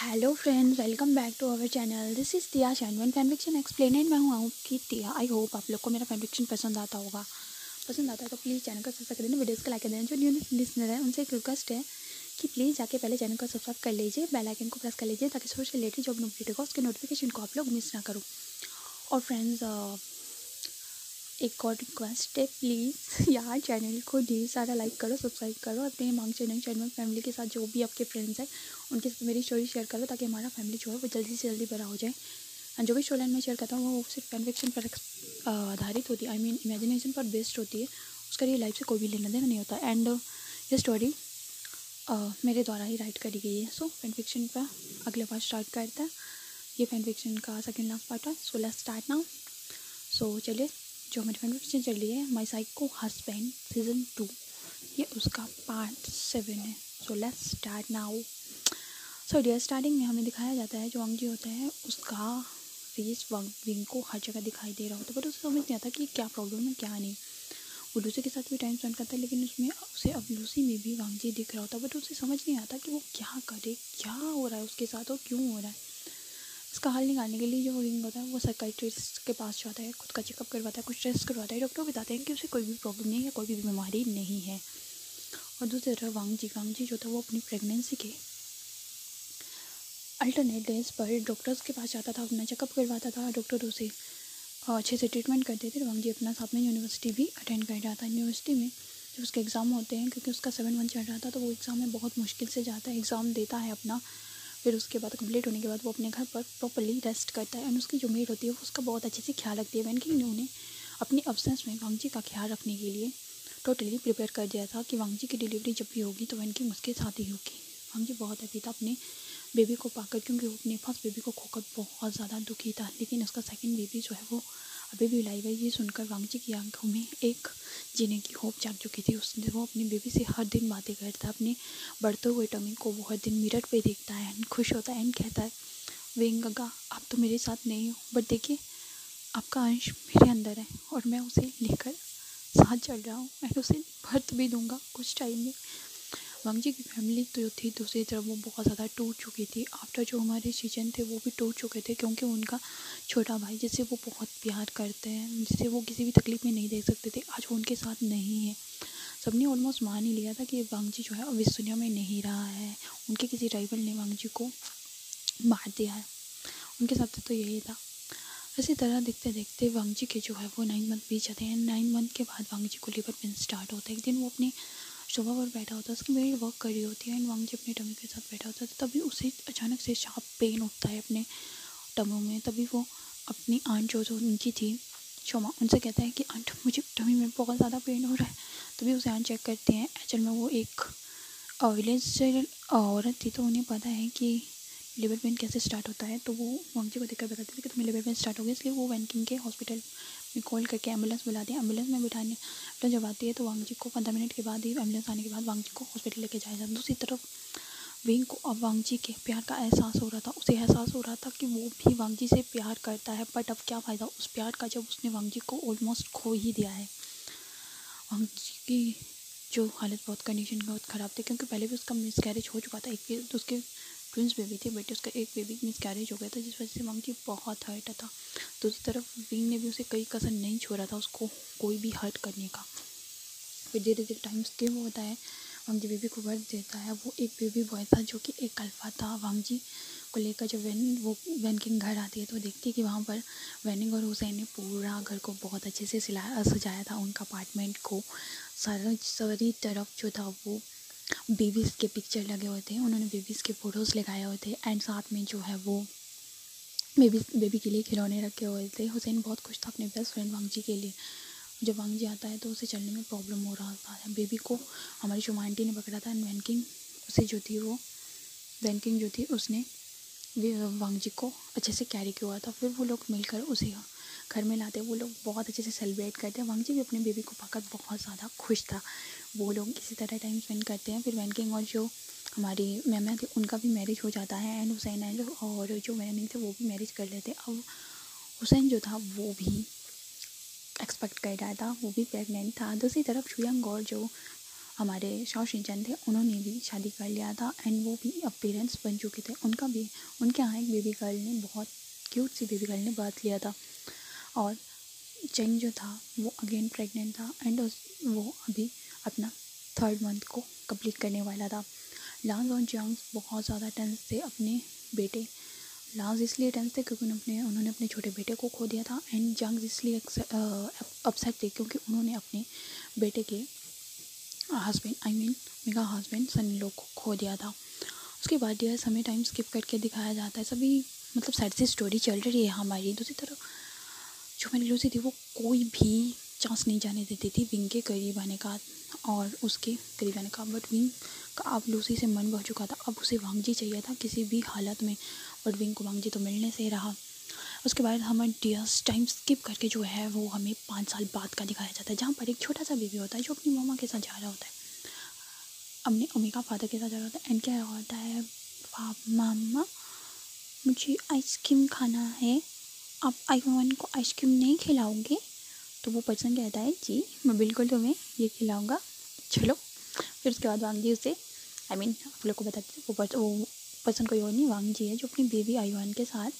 Hello friends, welcome back to our channel. This is दिया शैनवन fan fiction explained. मैं हूँ आपकी दिया। आई होप आप लोग को मेरा फैन फिक्शन पसंद आता होगा। पसंद आता है तो प्लीज़ चैनल को सब्सक्राइब कर देना, वीडियोज़ को लाइक कर देना। जो न्यू लिसनर है उनसे एक रिक्वेस्ट है कि प्लीज़ जाके पहले चैनल को सब्सक्राइब कर लीजिए, बेल आइकन को प्रेस कर लीजिए ताकि सोशल रिलेटेड जो अपनी वीडियो होगा उसके नोटिफिकेशन को आप लोग मिस ना करो। और फ्रेंड्स, एक और रिक्वेस्ट है, प्लीज़ यार चैनल को ढेर सारा लाइक करो, सब्सक्राइब करो। अपने मांग चैनल फैमिली के साथ जो भी आपके फ्रेंड्स हैं उनके साथ मेरी स्टोरी शेयर करो ताकि हमारा फैमिली जो है वो जल्दी से जल्दी बड़ा हो जाए। एंड जो भी स्टोरी लाइन मैं शेयर करता हूँ वो सिर्फ फैन फिक्शन पर आधारित होती है, आई मीन इमेजिनेशन पर बेस्ड होती है। उसका रियल लाइफ से कोई भी लेना देना नहीं होता। एंड ये स्टोरी मेरे द्वारा ही राइट करी गई है। सो फैन फिक्शन का अगले बार स्टार्ट करते हैं। ये फैन फिक्शन का सेकेंड लास्ट पार्ट है। So let's start now. So चलिए, जो मेरी फैन फिक्शन चल रही है माई साइको हस्बैंड सीज़न 2, ये उसका पार्ट 7 है। So let's start now. So dear, starting में हमें दिखाया जाता है जो वांग जी होता है उसका फेस विंग को हर जगह दिखाई दे रहा होता है, बट उसे समझ नहीं आता कि क्या प्रॉब्लम है क्या नहीं। वो लूसी के साथ भी टाइम स्पेंड करता है लेकिन उसमें उसे अब लूसी में भी वांग जी दिख रहा होता है, बट उसे समझ नहीं आता कि वो क्या करे, क्या हो रहा है उसके साथ और क्यों हो रहा है। इसका हल निकालने के लिए जो विंग होता है वो साइकाइट्रिस्ट के पास जाता है, खुद का चेकअप करवाता है, कुछ टेस्ट करवाता है। डॉक्टर बताते हैं कि उसे कोई भी प्रॉब्लम नहीं है, कोई भी बीमारी नहीं है। और दूसरी तरफ वांग जी जो था वो अपनी प्रेगनेंसी के अल्टरनेट डेज पर डॉक्टर्स के पास जाता था, अपना चेकअप करवाता था। डॉक्टर उसे अच्छे से ट्रीटमेंट करते थे। वांग जी अपना साथ में यूनिवर्सिटी भी अटेंड कर रहा था। यूनिवर्सिटी में जब उसके एग्ज़ाम होते हैं, क्योंकि उसका 7 मंथ चल रहा था, तो वो एग्ज़ाम में बहुत मुश्किल से जाता है, एग्ज़ाम देता है अपना। फिर उसके बाद कंप्लीट होने के बाद वो अपने घर पर प्रॉपर्ली रेस्ट करता है। एंड उसकी जो मेड होती है वो उसका बहुत अच्छे से ख्याल रखती है। वैन किंग ने उन्हें अपनी अब्सेंस में वांग जी का ख्याल रखने के लिए टोटली प्रिपेयर कर दिया था कि वांग जी की डिलीवरी जब भी होगी तो वैन किंग उसके साथ ही होगी। वांग जी बहुत हैप्पी था अपने बेबी को पाकर, क्योंकि वो अपने फर्स्ट बेबी को खोकर बहुत ज़्यादा दुखी था। लेकिन उसका सेकंड बेबी जो है वो अभी भी लाइव है। ये सुनकर वांग जी की आंखों में एक जीने की होप जाग चुकी थी। उसने वो अपने बेबी से हर दिन बातें करता है, अपने बढ़ते हुए टमी को वो हर दिन मिरर पे देखता है एंड खुश होता है एंड कहता है, विंग गगा आप तो मेरे साथ नहीं हो, बट देखिए आपका अंश मेरे अंदर है और मैं उसे लेकर साथ चल रहा हूँ। मैं उसे बर्थ भी दूंगा कुछ टाइम में। वांग जी की फैमिली तो थी दूसरी तरफ वो बहुत ज़्यादा टूट चुकी थी। आफ्टर जो हमारे सीजन थे वो भी टूट चुके थे, क्योंकि उनका छोटा भाई जिसे वो बहुत प्यार करते हैं, जिसे वो किसी भी तकलीफ में नहीं देख सकते थे, आज वो उनके साथ नहीं है। सबने ऑलमोस्ट मान ही लिया था कि वांग जी जो है अब इस दुनिया में नहीं रहा है। उनके किसी राइवल ने वांग जी को मार दिया है। उनके साथ तो यही था। इसी तरह देखते देखते वांग जी के जो है वो 9 मंथ बीत जाते हैं। 9 मंथ के बाद वांग जी को लेबर पेन स्टार्ट होता है। एक दिन वो अपने सोफा पर बैठा होता है, उसकी मेड वर्क कर रही होती है एंड वांग जी अपने टमी के साथ बैठा होता है। तभी उसे अचानक से शार्प पेन उठता है अपने टमों में। तभी वो अपनी आंट जो उनकी थी शोमा, उनसे कहता है कि आंट मुझे टमी में बहुत ज़्यादा पेन हो रहा है। तभी उसे आंट चेक करते हैं। एक्चुअल में वो एक विलेज से औरत थी, तो उन्हें पता है कि लेबर पेन कैसे स्टार्ट होता है। तो वो वांग जी को देखकर बताती थी कि तुम्हें लेबर पेन स्टार्ट हो गया, इसलिए वो वैन किंग के हॉस्पिटल में कॉल करके एम्बुलेंस बुलाती है। एम्बुलेंस में बिठाने तो जब आती है तो वांग जी को 15 मिनट के बाद ही, एम्बुलेंस आने के बाद वांग जी को हॉस्पिटल लेके जाया जाता है। दूसरी तरफ विंग को अब वांग जी के प्यार का एहसास हो रहा था। उसे एहसास हो रहा था कि वो भी वांग जी से प्यार करता है, बट अब क्या फ़ायदा उस प्यार का जब उसने वांग जी को ऑलमोस्ट खो ही दिया है। वांग जी की जो हालत बहुत कंडीशन बहुत ख़राब थी, क्योंकि पहले भी उसका मिसकैरेज हो चुका था। एक भी तो उसके ट्विंस बेबी थे, बट उसका एक बेबी मिसकैरेज हो गया था, जिस वजह से वांग जी बहुत हर्ट था। दूसरी तरफ विंग ने भी उसे कई कसर नहीं छोड़ा था उसको कोई भी हर्ट करने का। फिर धीरे धीरे टाइम उसके वो होता है, वांग जी बेबी को बर्थ देता है। वो एक बेबी बॉय था जो कि एक अल्फा था। वांग जी को लेकर जब वैन किंग घर आती है तो देखती है कि वहाँ पर वैनिंग और हुसैन ने पूरा घर को बहुत अच्छे से सजाया था, उनका अपार्टमेंट को। सारी तरफ जो था वो बेबीज़ के पिक्चर लगे हुए थे, उन्होंने बेबीज़ के फ़ोटोज़ लगाए हुए थे एंड साथ में जो है वो बेबी के लिए खिलौने रखे हुए थे। हुसैन बहुत खुश था अपने बेस्ट फ्रेंड वांग जी के लिए। जब वांग जी आता है तो उसे चलने में प्रॉब्लम हो रहा था। बेबी को हमारी शुमा आंटी ने पकड़ा था एंड वैन किंग उसे जो थी वो वैन किंग जो थी उसने वांग जी को अच्छे से कैरी किया हुआ था। फिर वो लोग मिलकर उसे घर में लाते, वो लोग बहुत अच्छे से सेलिब्रेट करते हैं। वांग जी भी अपने बेबी को पाकर बहुत ज़्यादा खुश था। वो लोग इसी तरह टाइम स्पेंड करते हैं। फिर वैन किंग और जो हमारी मैम थी उनका भी मैरिज हो जाता है एंड हुसैन एंड और जो वैनिंग थे वो भी मैरिज कर लेते। अब हुसैन जो था वो भी एक्सपेक्ट कर रहा था, वो भी प्रेग्नेंट था। दूसरी तरफ शुयंग और जो हमारे शाओ शिनचैन थे, उन्होंने भी शादी कर लिया था एंड वो भी अब पेरेंट्स बन चुके थे। उनके यहाँ एक बेबी गर्ल ने, बहुत क्यूट सी बेबी गर्ल ने बर्थ लिया था। और चेंग जो था वो अगेन प्रेग्नेंट था एंड वो अभी अपना 3rd मंथ को कंप्लीट करने वाला था। लांस और जियांग बहुत ज़्यादा टेंस थे अपने बेटे। लांस इसलिए टेंस थे क्योंकि उन्होंने अपने छोटे बेटे को खो दिया था एंड जियांग इसलिए अपसेट थे क्योंकि उन्होंने अपने बेटे के husband mega husband son in law को खो दिया था। उसके बाद डियर समय टाइम स्किप करके दिखाया जाता है। सभी मतलब सैड सी स्टोरी चल रही है हमारी। दूसरी तरफ जो मेरी लूसी थी वो कोई भी चांस नहीं जाने देती थी विंग के करीब आने का और उसके करीब आने का। बट विंग का अब लूसी से मन बह चुका था, अब उसे वांगजी चाहिए था किसी भी हालत में। बट विंग को वांगजी तो मिलने से रहा। उसके बाद हमें डियर्स टाइम स्किप करके जो है वो हमें 5 साल बाद का दिखाया जाता है, जहाँ पर एक छोटा सा बेबी होता है जो अपनी मम्मा के साथ जा रहा होता है, अपने ओमेगा फादर के साथ जा रहा होता है। एंड क्या होता है, मामा मुझे आइसक्रीम खाना है, आप आयुआन को आइसक्रीम नहीं खिलाओगे? तो वो पर्सन कहता है जी मैं बिल्कुल तुम्हें ये खिलाऊंगा, चलो। फिर उसके बाद वांगजी उसे आप लोग को बताते वो पर्सन कोई और नहीं, वांगजी है जो अपनी बेबी आयुआन के साथ,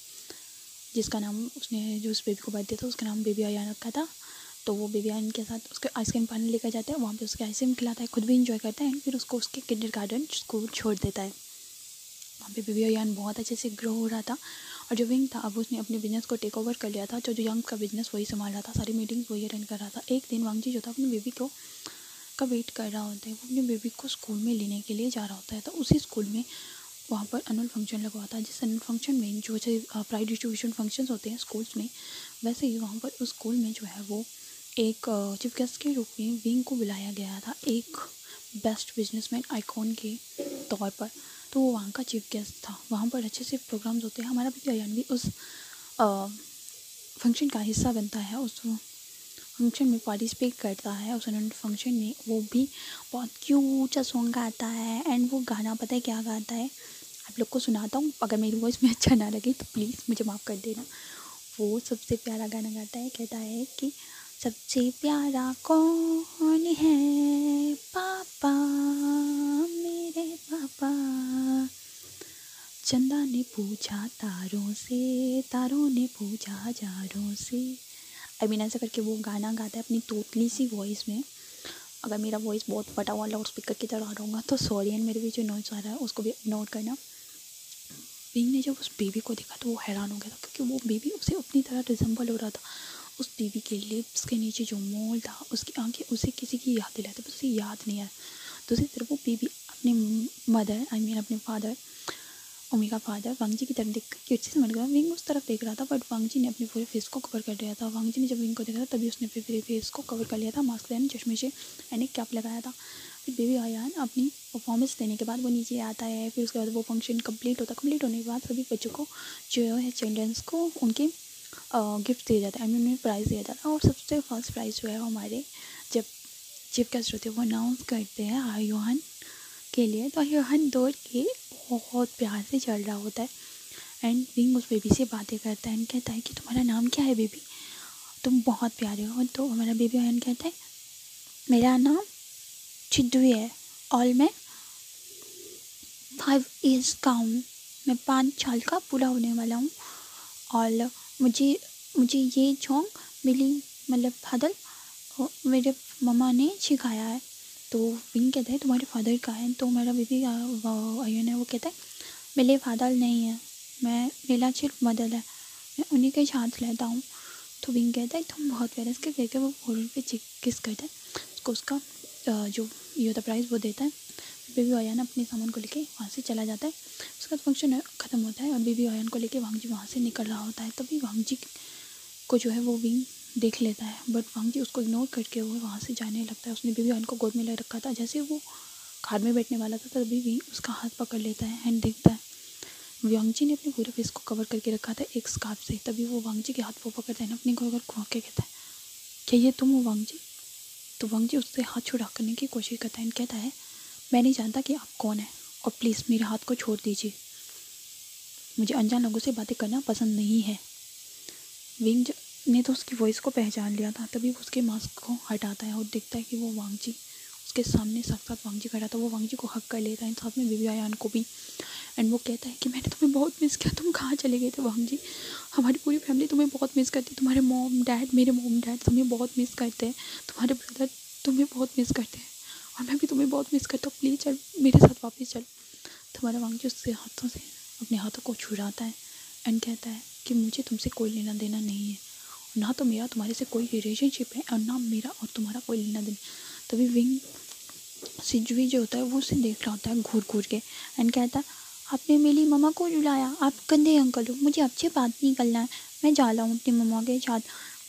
जिसका नाम उसने जो उस बेबी को बर्थ दिया था उसका नाम बेबी आयुआन रखा था। तो वो बेबी आयुआन के साथ उसके आइसक्रीम पानी लेकर जाता है, वहाँ पे उसके आइसक्रीम खिलाता है, खुद भी इंजॉय करता है एंड फिर उसको उसके किंडरगार्टन स्कूल छोड़ देता है। वहाँ पे बेबी आयुआन बहुत अच्छे से ग्रो हो रहा था और जो विंग था अब उसने अपने बिजनेस को टेक ओवर कर लिया था। जो यंग का बिजनेस वही संभाल रहा था, सारी मीटिंग्स वही अटेंड कर रहा था। एक दिन वांगजी जो था अपनी बेबी को का वेट कर रहा होता है, वो अपनी बेबी को स्कूल में लेने के लिए जा रहा होता है। तो उसी स्कूल में वहाँ पर एनुअल फंक्शन लगा हुआ था, जिस एनुअल फंक्शन में जो प्राइज डिस्ट्रीब्यूशन फंक्शंस होते हैं स्कूल्स में, वैसे ही वहाँ पर उस स्कूल में जो है वो एक चीफ गेस्ट के रूप में विंग को बुलाया गया था, एक बेस्ट बिजनेसमैन आइकॉन के तौर पर। तो वो वहाँ का चीफ गेस्ट था। वहाँ पर अच्छे से प्रोग्राम्स होते हैं। हमारा भी अयान भी उस फंक्शन का हिस्सा बनता है, उस फंक्शन में पार्टिसिपेट करता है। उस फंक्शन में वो भी बहुत क्यूट सा सॉन्ग गाता है एंड वो गाना पता है क्या गाता है, आप लोग को सुनाता हूँ। अगर मेरी वॉइस में अच्छा ना लगे तो प्लीज़ मुझे माफ़ कर देना। वो सबसे प्यारा गाना गाता है, कहता है कि सबसे प्यारा कौन है पापा, मेरे पापा। चंदा ने पूछा तारों से, तारों ने पूछा हजारों से। ऐसा करके वो गाना गाता है अपनी तोतली सी वॉइस में। अगर मेरा वॉइस बहुत फटा हुआ लाउड स्पीकर की तरह आ रहा होगा तो सॉरी, एंड मेरे भी जो नॉइस आ रहा है उसको भी इग्नोर करना। विंग ने जब उस बेबी को देखा तो वो हैरान हो गया था, क्योंकि वो बेबी उसे अपनी तरह रिजेंबल हो रहा था। उस बेबी के लिप्स के नीचे जो मोल था, उसकी आंखें उसे किसी की याद दिलाती, बस उसे याद नहीं आया। दूसरी तरफ वो बेबी अपने मदर अपने फादर ओमेगा फादर वांगजी की तरफ देख कर क्यूट से समझ गया। विंग उस तरफ देख रहा था बट वांगजी ने अपने पूरे फेस को कवर कर दिया था। वांगजी ने जब विंग को देखा था तभी उसने पूरे फेस को कवर कर लिया था, मास्क लगाया, चश्मे से एंड एक कैप लगाया था। फिर बेबी आयान अपनी परफॉर्मेंस देने के बाद वो नीचे आता है। फिर उसके बाद वो फंक्शन कंप्लीट होने के बाद सभी बच्चों को जो है चिल्ड्रंस को उनके गिफ्ट दिए जाते हैं, उन्हें प्राइज़ दिया जाता है। और सबसे फर्स्ट प्राइज़ जो है हमारे जब चीफ गेस्ट होते हैं वो अनाउंस करते हैं आयुआन के लिए। तो आयुआन दौड़ के बहुत प्यार से चल रहा होता है एंड विंग उस बेबी से बातें करता है एंड कहता है कि तुम्हारा नाम क्या है बेबी, तुम बहुत प्यारे हो। तो हमारा बेबी आयन कहता है मेरा नाम चिद्दू है और मैं 5 ईयर्स का हूँ, मैं 5 साल का पूरा होने वाला हूँ और मुझे ये सॉन्ग मिली मतलब फादर मेरे मम्मा ने सिखाया है। तो विंग कहता है तुम्हारे फादर का है? तो मेरा बेबी आयन है वो कहता है मेरे फादर नहीं है, मेरा सिर्फ मदर है, मैं उन्हीं के साथ रहता हूँ। तो विंग कहता है तुम बहुत प्यारे, इसके कह के वो फोरन पे किस करता है उसको, उसका जो ये होता प्राइज़ वो देता है। बेबी आयन अपने सामान को लेके वहाँ से चला जाता है। उसका फंक्शन ख़त्म होता है और बेबी आयन को लेके वांगजी वहाँ से निकल रहा होता है। तभी वांगजी को जो है वो विंग देख लेता है बट वांगजी उसको इग्नोर करके वो वहाँ से जाने लगता है। उसने बेबी आयन को गोद में ले रखा था, जैसे वो कार में बैठने वाला था तभी विंग उसका हाथ पकड़ लेता है एंड देखता है वांगजी ने अपने पूरे फेस को कवर करके रखा था एक स्कार्फ से। तभी वो वांगजी के हाथ वो पकड़ता है ना अपनी गोद खुआ के कहता है क्या ये तुम हो वांगजी? तो वांगजी उससे हाथ छुड़ा करने की कोशिश करता है एंड कहता है मैं नहीं जानता कि आप कौन है और प्लीज़ मेरे हाथ को छोड़ दीजिए, मुझे अनजान लोगों से बातें करना पसंद नहीं है। विंग ने तो उसकी वॉइस को पहचान लिया था, तभी वो उसके मास्क को हटाता है और देखता है कि वो वांगजी उसके सामने साक्षात वांगजी खड़ा था। वो वांगजी को हक कर लेता है, साथ में बेबी आयान को भी। एंड वो कहता है कि मैंने तुम्हें बहुत मिस किया, तुम कहाँ चले गए थे वांगजी, हमारी पूरी फैमिली तुम्हें बहुत मिस करती है, तुम्हारे मॉम डैड, मेरे मॉम डैड तुम्हें बहुत मिस करते हैं, तुम्हारे ब्रदर तुम्हें बहुत मिस करते हैं, और मैं भी तुम्हें बहुत मिस करता हूँ, प्लीज़ चल मेरे साथ वापस चल। तुम्हारा वांगजी उससे हाथों से अपने हाथों को छुड़ाता है एंड कहता है कि मुझे तुमसे कोई लेना देना नहीं है, ना तो मेरा तुम्हारे से कोई रिलेशनशिप है और ना मेरा और तुम्हारा कोई लेना देना। तभी विंग सिजुई जो होता है वो उसे देख रहा होता है घूर घूर के एंड कहता है आपने मेरी मम्मा को रुलाया, आप गंदे अंकल हो, मुझे आपसे बात नहीं करना है, मैं जा रहा हूँ अपनी मम्मा के साथ।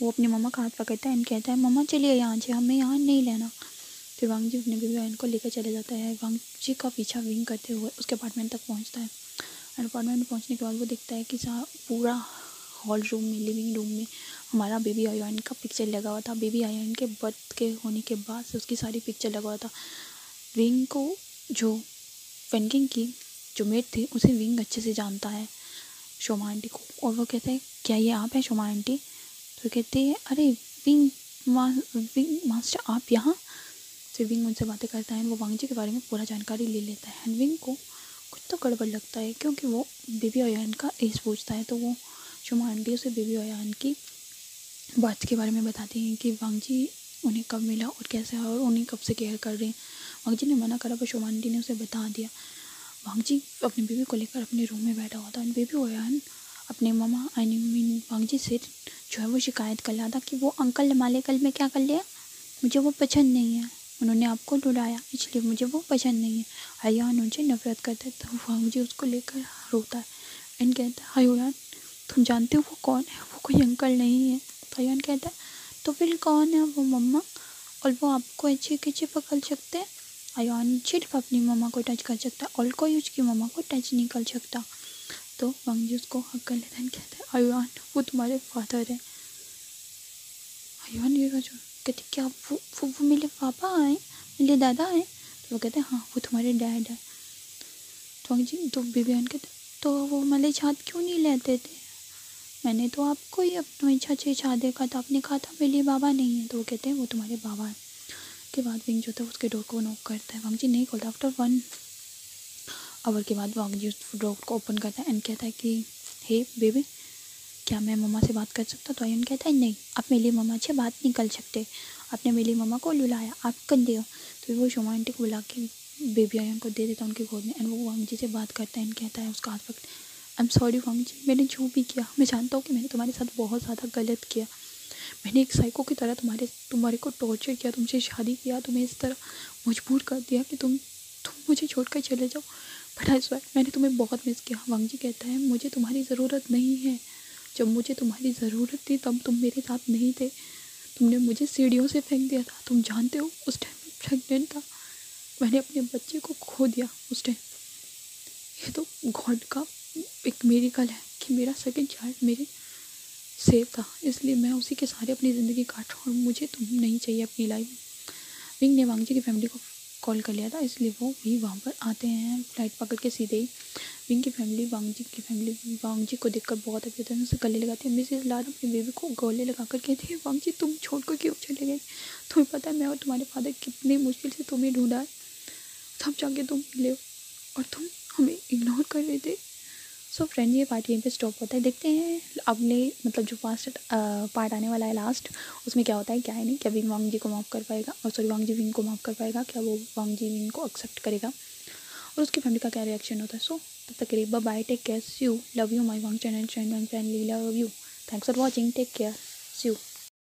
वो अपनी मम्मा का हाथ पकड़ता है एंड कहता है मम्मा चलिए यहाँ से, हमें यहाँ नहीं लेना। फिर वांगजी अपने बेबी आयन को लेकर चले जाता है। वांगजी का पीछा विंग करते हुए उसके अपार्टमेंट तक पहुँचता है। एंड अपार्टमेंट में पहुँचने के बाद वो देखता है कि पूरा हॉल रूम में, लिविंग रूम में हमारा बेबी आयन का पिक्चर लगा हुआ था। बेबी आयन के बर्थ के होने के बाद से उसकी सारी पिक्चर लगा हुआ था। विंग को जो वेनकिंग की जो मेट थी उसे विंग अच्छे से जानता है, शोमा आंटी को, और वो कहता है क्या ये आप हैं शोमा आंटी? तो कहते हैं अरे विंग मास्टर आप यहाँ। फिर विंग उनसे बातें करता है। वो वांगजी के बारे में पूरा जानकारी ले लेता है। एंड विंग को कुछ तो गड़बड़ लगता है क्योंकि वो बेबी आयन का एज पूछता है। तो वो शोमा आंटी उसे बेबी आयन की बात के बारे में बताती हैं कि वांगजी उन्हें कब मिला और कैसे और उन्हें कब से केयर कर रहे हैं। वांगजी ने मना करा पर शोमा आंटी ने उसे बता दिया। वांगजी अपने बेबी को लेकर अपने रूम में बैठा हुआ था। बेबी आयन अपने मामा आई मीन वांगजी से जो है वो शिकायत कर रहा था कि वो अंकल हमारे कल में क्या कर लिया, मुझे वो पसंद नहीं है, उन्होंने आपको रुलाया इसलिए मुझे वो पसंद नहीं है, अयान उनसे नफरत करता है। तो वांगजी उसको लेकर रोता है एंड कहता है अयान तुम जानते हो वो कौन है, वो कोई अंकल नहीं है। तो अयान कहता है तो फिर कौन है वो मम्मा, और वो आपको अच्छे कैसे पकड़ सकते हैं? अयान सिर्फ अपनी मम्मा को टच कर सकता है और कोई उसकी मम्मा को टच नहीं कर सकता। तो वांगजी उसको हक कर लेता है, कहता है अयान वो तुम्हारे फादर है। अयान ये जो कहते क्या वो मेरे पापा हैं, मेरे दादा हैं? तो वो कहते हैं हाँ वो तुम्हारे डैड है। तो वांगजी तो बेबी आयन कहते तो वो मेरे साथ क्यों नहीं लेते थे, मैंने तो आपको ही अपनी इच्छा से इच्छा देखा था, आपने कहा था मेरे बाबा नहीं है। तो वो कहते हैं वो तुम्हारे बाबा है। के बाद विंग जो था उसके डोर को नॉक करता है। वांगजी नहीं खोलता। आफ्टर 1 आवर के बाद वांगजी उस डोर को ओपन करता है एंड कहता है कि हे बेबी क्या मैं मम्मा से बात कर सकता? तो अयन कहता है नहीं आप मेरी मम्मा से बात नहीं कर सकते, आपने मेरी मम्मा को लुलाया, आप गंदे हो। तो वो शोमा आंटी को बुला के बेबी अयन को दे देता है उनकी गोद में एंड वो वांगजी से बात करता है एंड कहता है उसका हाथ पकड़ आई एम सॉरी वांगजी, मैंने जो भी किया मैं जानता हूँ कि मैंने तुम्हारे साथ बहुत ज़्यादा गलत किया, मैंने एक साइको की तरह तुम्हारे को टॉर्चर किया, तुमसे शादी किया, तुम्हें इस तरह मजबूर कर दिया कि तुम मुझे छोड़कर चले जाओ, बट आई स्वेयर मैंने तुम्हें बहुत मिस किया। वांगजी कहता है मुझे तुम्हारी ज़रूरत नहीं है, जब मुझे तुम्हारी ज़रूरत थी तब तुम मेरे साथ नहीं थे, तुमने मुझे सीढ़ियों से फेंक दिया था, तुम जानते हो उस टाइम में प्रेग्नेंट था, मैंने अपने बच्चे को खो दिया उस टाइम। ये तो गॉड का एक मेरिकल है कि मेरा सेकंड चाइल्ड मेरे सेफ था, इसलिए मैं उसी के सारे अपनी ज़िंदगी काट रहा हूँ और मुझे तुम नहीं चाहिए अपनी लाइफ। विंग ने वांगजी की फैमिली को कॉल कर लिया था इसलिए वो भी वहाँ पर आते हैं फ्लाइट पकड़ के सीधे ही। विंग की फैमिली वांगजी को देखकर बहुत अच्छी तरह से गले लगाती है। मिसेज लाड अपनी बेबी को गले लगा कर कहती है वांगजी तुम छोड़कर क्यों चले गए, तुम्हें पता है मैं और तुम्हारे फादर कितनी मुश्किल से तुम्हें ढूंढा है, तब जाके तुम मिले हो और तुम हमें इग्नोर कर रहे थे। सो फ्रेंड ये पार्ट यहीं पे स्टॉप होता है। देखते हैं अगले मतलब जो फास्ट पार्ट आने वाला है लास्ट, उसमें क्या होता है क्या है नहीं, क्या विंग वांगजी को माफ़ कर पाएगा और सॉरी वांगजी विंग को माफ़ कर पाएगा, क्या वो वांगजी विंग को एक्सेप्ट करेगा और उसकी फैमिली का क्या रिएक्शन होता है। सो तब तक के लिए bye, take care, see you, love you my वांग channel friend and friendly, love you, thanks for watching, take care, see you.